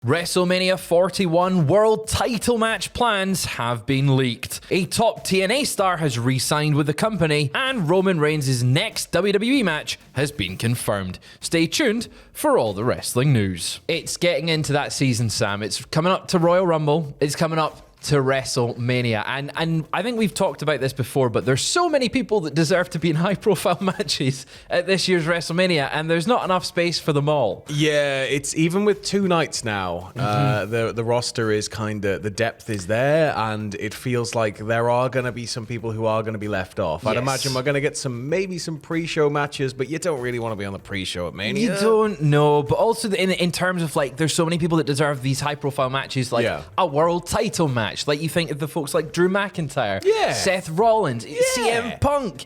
WrestleMania 41 World Title match plans have been leaked. A top TNA star has re-signed with the company, and Roman Reigns' next WWE match has been confirmed. Stay tuned for all the wrestling news. It's getting into that season, Sam. It's coming up to Royal Rumble. It's coming up to WrestleMania. And I think we've talked about this before, but there's so many people that deserve to be in high-profile matches at this year's WrestleMania, and there's not enough space for them all. Yeah, it's even with 2 nights now, the roster is kind of, the depth is there, and it feels like there are going to be some people who are going to be left off. I'd imagine we're going to get maybe some pre-show matches, but you don't really want to be on the pre-show at Mania. You don't know, but also in terms of, like, there's so many people that deserve these high-profile matches, like a world title match. Like, you think of the folks like Drew McIntyre, Seth Rollins, CM Punk.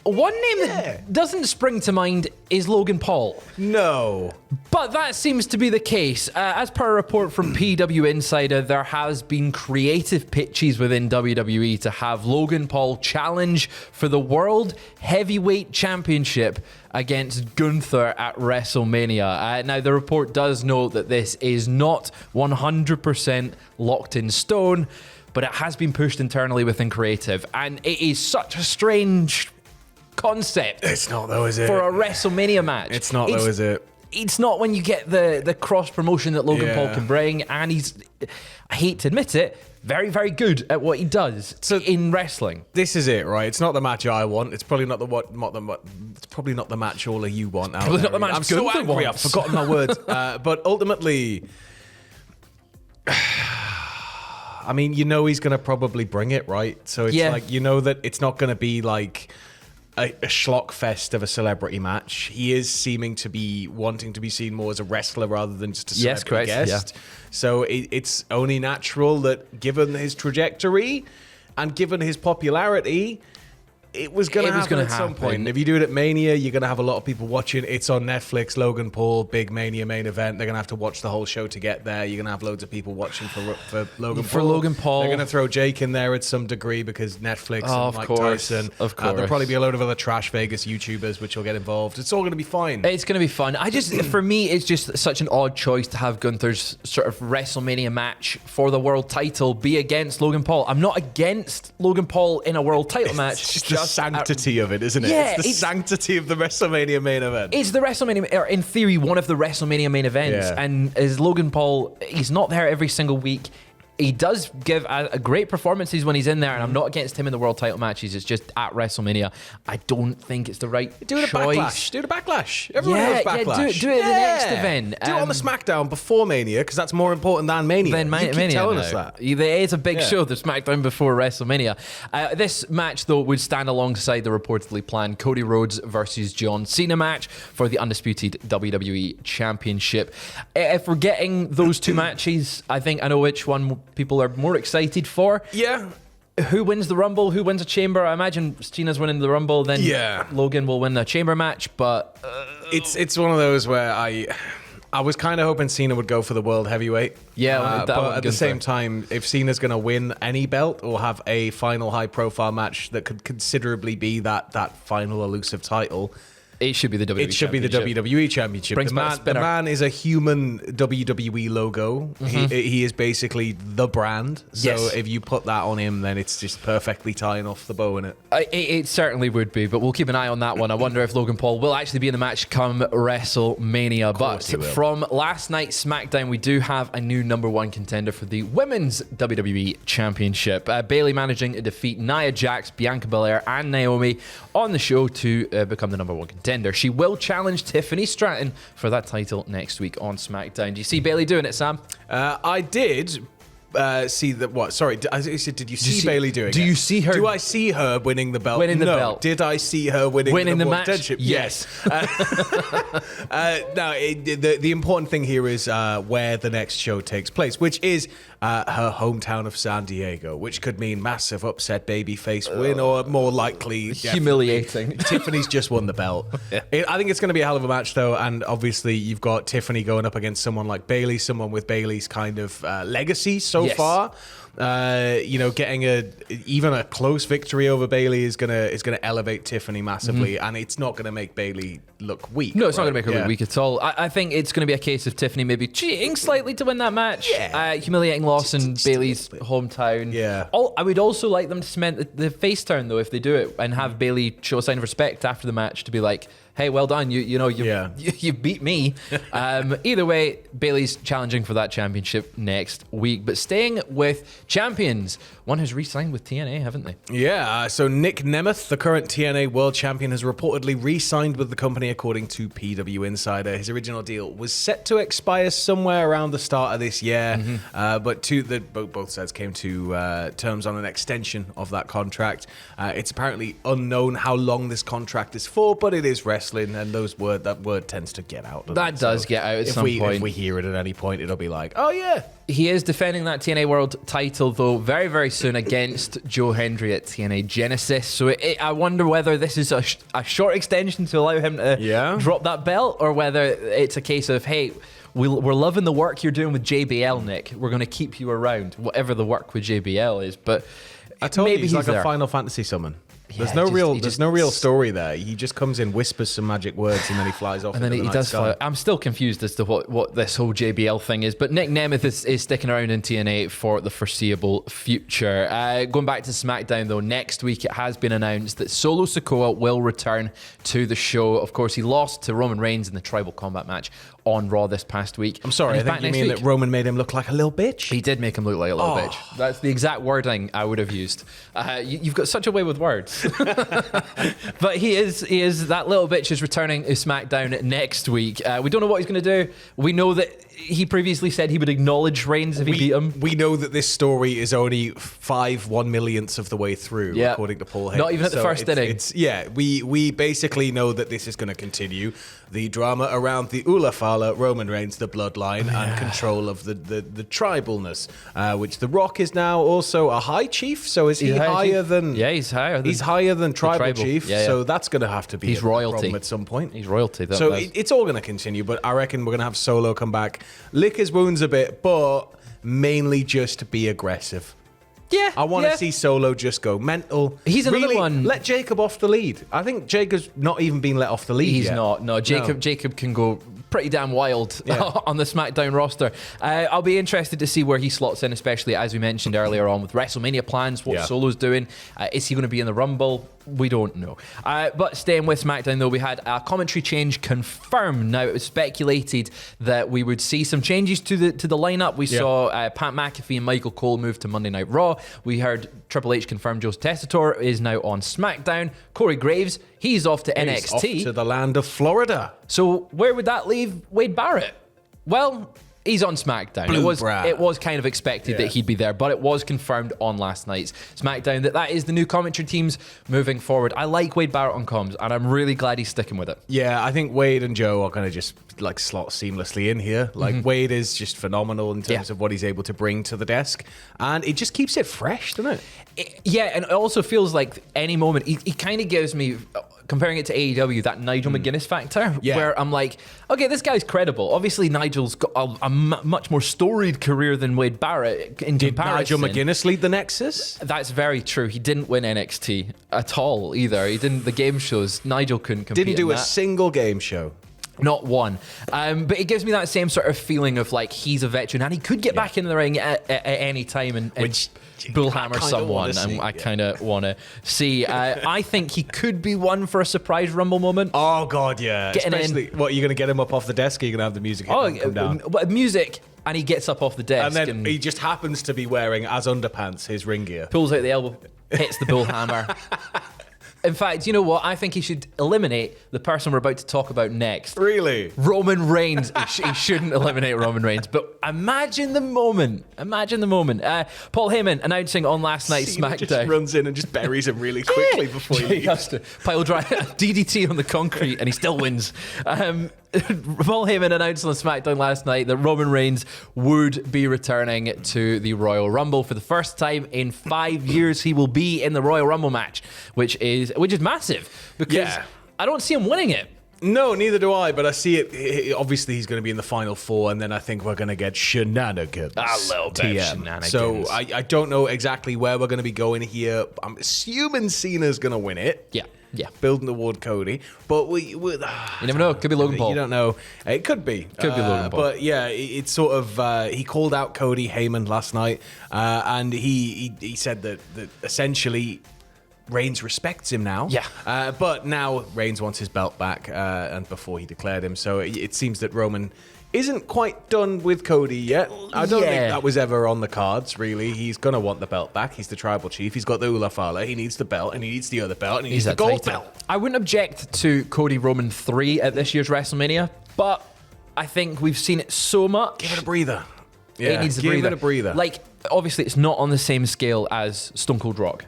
One name that doesn't spring to mind is Logan Paul. No. But that seems to be the case. As per a report from PW Insider, there has been creative pitches within WWE to have Logan Paul challenge for the World Heavyweight Championship against Gunther at WrestleMania. Now, the report does note that this is not 100% locked in stone, but it has been pushed internally within creative. And it is such a strange concept. It's not though, is it? For a WrestleMania match. It's not though, is it? It's not when you get the cross promotion that Logan Paul can bring, and he's, I hate to admit it, very, very good at what he does in wrestling. This is it, right? It's not the match I want. It's probably not it's probably not the match all of you want out Probably there. not the match I'm so angry. wants. I've forgotten my words. But ultimately, I mean, you know he's going to probably bring it, right? So it's like, you know that it's not going to be like a schlock fest of a celebrity match. He is seeming to be wanting to be seen more as a wrestler rather than just a celebrity guest. Yeah. So it's only natural that given his trajectory and given his popularity, it was going to happen at some point. If you do it at Mania, you're going to have a lot of people watching. It's on Netflix, Logan Paul, big Mania main event. They're going to have to watch the whole show to get there. You're going to have loads of people watching for Logan Paul. For Logan Paul. They're going to throw Jake in there at some degree because Netflix and Mike Tyson. Of course. There'll probably be a load of other trash Vegas YouTubers which will get involved. It's all going to be fine. It's going to be fun. For me, it's just such an odd choice to have Gunther's sort of WrestleMania match for the world title be against Logan Paul. I'm not against Logan Paul in a world title match. It's just the sanctity of it, isn't it? Yeah, it's the sanctity of the WrestleMania main event. It's the WrestleMania, or in theory, one of the WrestleMania main events. Yeah. And as Logan Paul, he's not there every single week. He does give a great performances when he's in there, and I'm not against him in the world title matches. It's just at WrestleMania, I don't think it's the right choice. Do the backlash. Everyone knows backlash. Do it at the next event. Do it on the SmackDown before Mania, because that's more important than Mania. You keep telling us that. There is a big show, the SmackDown before WrestleMania. This match, though, would stand alongside the reportedly planned Cody Rhodes versus John Cena match for the undisputed WWE Championship. If we're getting those 2 matches, I think I know which one people are more excited for. Yeah. Who wins the Rumble? Who wins a Chamber? I imagine Cena's winning the Rumble, then Logan will win the Chamber match, but it's one of those where I was kind of hoping Cena would go for the World Heavyweight. Yeah, but at the same time, if Cena's going to win any belt or have a final high-profile match that could considerably be that final elusive title, it should be the WWE Championship. It should be the WWE Championship. The man is a human WWE logo. He is basically the brand. So if you put that on him, then it's just perfectly tying off the bow in it. It certainly would be, but we'll keep an eye on that one. I wonder if Logan Paul will actually be in the match come WrestleMania. But from last night's SmackDown, we do have a new #1 contender for the Women's WWE Championship. Bayley managing to defeat Nia Jax, Bianca Belair, and Naomi on the show to become the #1 contender. She will challenge Tiffany Stratton for that title next week on SmackDown. Do you see Bayley doing it, Sam? I did see that. What? Sorry, I said, did you see Bayley doing it? Do you see her? Do I see her winning the belt? Winning the belt. Did I see her winning the match? Yes. No, the important thing here is where the next show takes place, which is her hometown of San Diego, which could mean massive upset babyface win, or more likely humiliating. Tiffany's just won the belt. I think it's going to be a hell of a match, though, and obviously you've got Tiffany going up against someone like Bayley, someone with Bayley's kind of legacy so so far. Getting even a close victory over Bayley is gonna elevate Tiffany massively, and it's not gonna make Bayley look weak. No, it's not gonna make her look weak at all. I think it's gonna be a case of Tiffany maybe cheating slightly to win that match. Humiliating loss in Bayley's hometown. I would also like them to cement the face turn though if they do it, and have Bayley show a sign of respect after the match to be like, hey, well done. You beat me. Either way, Bayley's challenging for that championship next week. But staying with champions, one has re-signed with TNA, haven't they? Yeah. So Nick Nemeth, the current TNA World Champion, has reportedly re-signed with the company, according to PW Insider. His original deal was set to expire somewhere around the start of this year, but both sides came to terms on an extension of that contract. It's apparently unknown how long this contract is for, but it is wrestling, and that word tends to get out. That does get out at some point. If we hear it at any point, it'll be like, oh yeah. He is defending that TNA World title, though, very, very soon against Joe Hendry at TNA Genesis. So I wonder whether this is a short extension to allow him to drop that belt, or whether it's a case of, hey, we're loving the work you're doing with JBL, Nick. We're going to keep you around, whatever the work with JBL is. But I told maybe you, he's like a Final Fantasy summon. There's no real story there. He just comes in, whispers some magic words, and then he flies off. And then he does fly. I'm still confused as to what this whole JBL thing is. But Nick Nemeth is sticking around in TNA for the foreseeable future. Going back to SmackDown, though, next week it has been announced that Solo Sikoa will return to the show. Of course, he lost to Roman Reigns in the Tribal Combat match on Raw this past week. I'm sorry, I think you mean that Roman made him look like a little bitch? He did make him look like a little bitch. That's the exact wording I would have used. You've got such a way with words. But he is that little bitch is returning to SmackDown next week. We don't know what he's going to do. We know that he previously said he would acknowledge Reigns if he beat him. We know that this story is only 1/millionth of the way through, according to Paul Heyman. Not even at the first inning. We basically know that this is going to continue. The drama around the Ulafala, Roman Reigns, the bloodline, and control of the tribalness, which The Rock is now also a high chief. So is he higher than? Yeah, he's higher. He's higher than tribal chief. Yeah. So that's going to have to be royalty problem at some point. He's royalty. It's all going to continue, but I reckon we're going to have Solo come back, lick his wounds a bit, but mainly just to be aggressive. Yeah, I want to see Solo just go mental. He's another one. Let Jacob off the lead. I think Jacob's not even been let off the lead yet. He's not. No, Jacob can go pretty damn wild on the SmackDown roster. I'll be interested to see where he slots in, especially as we mentioned earlier on with WrestleMania plans, what Solo's doing. Is he going to be in the Rumble? We don't know. But staying with SmackDown, though, we had a commentary change confirmed. Now, it was speculated that we would see some changes to the lineup. We saw Pat McAfee and Michael Cole move to Monday Night Raw. We heard Triple H confirm Joe Tessitore is now on SmackDown. Corey Graves, he's off to NXT. Off to the land of Florida. So where would that leave Wade Barrett? Well, he's on SmackDown. It was kind of expected that he'd be there, but it was confirmed on last night's SmackDown that is the new commentary teams moving forward. I like Wade Barrett on comms, and I'm really glad he's sticking with it. Yeah, I think Wade and Joe are going to just slot seamlessly in here. Wade is just phenomenal in terms of what he's able to bring to the desk, and it just keeps it fresh, doesn't it? And it also feels like any moment he kind of gives me, comparing it to AEW, that Nigel McGuinness factor, where I'm like, okay, this guy's credible. Obviously, Nigel's got a much more storied career than Wade Barrett in comparison. Nigel McGuinness lead the Nexus? That's very true. He didn't win NXT at all either. He didn't. The game shows, Nigel couldn't compete. Didn't do a single game show. Not one. But it gives me that same sort of feeling of like he's a veteran and he could get back in the ring at any time and bullhammer someone. I kind of want to see. I think he could be one for a surprise Rumble moment. Oh, God, yeah. Especially, what, you're going to get him up off the desk or you're going to have the music come down? Music, and he gets up off the desk. And then he just happens to be wearing, as underpants, his ring gear. Pulls out the elbow, hits the bullhammer. In fact, you know what? I think he should eliminate the person we're about to talk about next. Really? Roman Reigns. He shouldn't eliminate Roman Reigns. But imagine the moment. Paul Heyman announcing on last night's SmackDown. Just runs in and just buries him really quickly before he leaves. He has to pile drive DDT on the concrete and he still wins. Paul Heyman announced on SmackDown last night that Roman Reigns would be returning to the Royal Rumble for the first time in 5 years. He will be in the Royal Rumble match, which is massive because I don't see him winning it. No, neither do I, but I see it. Obviously, he's going to be in the final four, and then I think we're going to get shenanigans. A little bit of shenanigans. So I don't know exactly where we're going to be going here. I'm assuming Cena's going to win it. Yeah. Building toward Cody. But you never know. It could be Logan Paul. You don't know. It could be. Could be Logan Paul. But yeah, it's sort of, he called out Cody Heyman last night, and he said that essentially Reigns respects him now. Yeah. But now Reigns wants his belt back, and before he declared him. So it seems that Roman isn't quite done with Cody yet. I don't think that was ever on the cards, really. He's going to want the belt back. He's the tribal chief. He's got the Ula Fala. He needs the belt, and he needs the other belt, and he needs the gold belt. I wouldn't object to Cody Roman 3 at this year's WrestleMania, but I think we've seen it so much. Give it a breather. Yeah, it needs a give it a breather. Like, obviously, it's not on the same scale as Stone Cold Rock,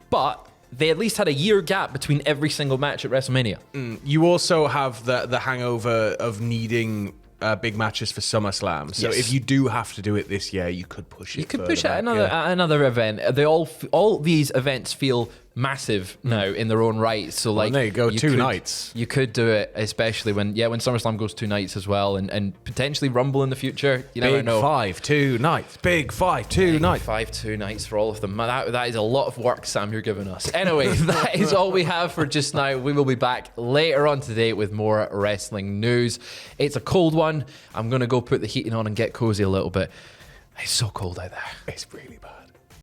but they at least had a year gap between every single match at WrestleMania. You also have the hangover of needing big matches for SummerSlam. So if you do have to do it this year, you could push it. You could push it at another event. They all these events feel massive now in their own right. So like, there you go, two nights. You could do it, especially when SummerSlam goes 2 nights as well, and potentially Rumble in the future. You never know. Big 5, 2 nights. Big 5, 2 nights. 5, 2 nights for all of them. That is a lot of work, Sam, you're giving us. Anyway, that is all we have for just now. We will be back later on today with more wrestling news. It's a cold one. I'm going to go put the heating on and get cozy a little bit. It's so cold out there. It's really bad.